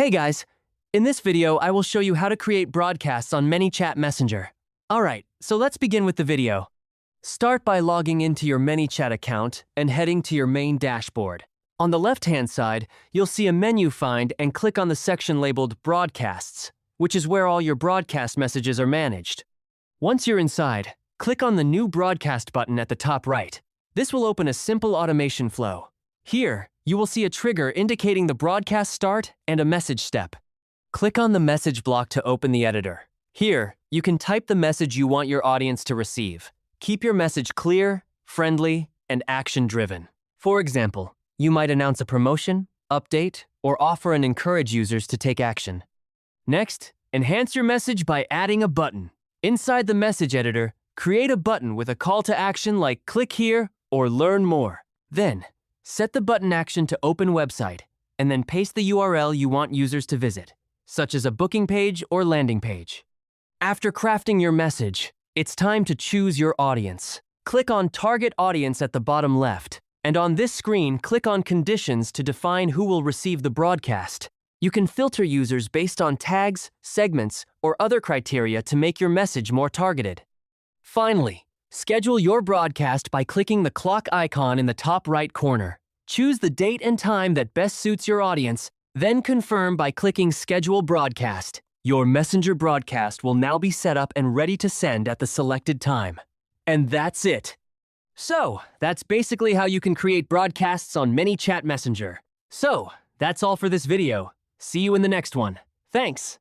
Hey guys, in this video I will show you how to create broadcasts on ManyChat Messenger. Alright, so let's begin with the video. Start by logging into your ManyChat account and heading to your main dashboard. On the left-hand side, you'll see a menu find and click on the section labeled Broadcasts, which is where all your broadcast messages are managed. Once you're inside, click on the New Broadcast button at the top right. This will open a simple automation flow. Here, you will see a trigger indicating the broadcast start and a message step. Click on the message block to open the editor. Here, you can type the message you want your audience to receive. Keep your message clear, friendly, and action-driven. For example, you might announce a promotion, update, or offer and encourage users to take action. Next, enhance your message by adding a button. Inside the message editor, create a button with a call to action like click here or learn more. Then, set the button action to open website, and then paste the URL you want users to visit, such as a booking page or landing page. After crafting your message, it's time to choose your audience. Click on Target Audience at the bottom left, and on this screen, click on Conditions to define who will receive the broadcast. You can filter users based on tags, segments, or other criteria to make your message more targeted. Finally, schedule your broadcast by clicking the clock icon in the top right corner. Choose the date and time that best suits your audience, then confirm by clicking Schedule Broadcast. Your Messenger broadcast will now be set up and ready to send at the selected time. And that's it. So, that's basically how you can create broadcasts on ManyChat Messenger. So, that's all for this video. See you in the next one. Thanks!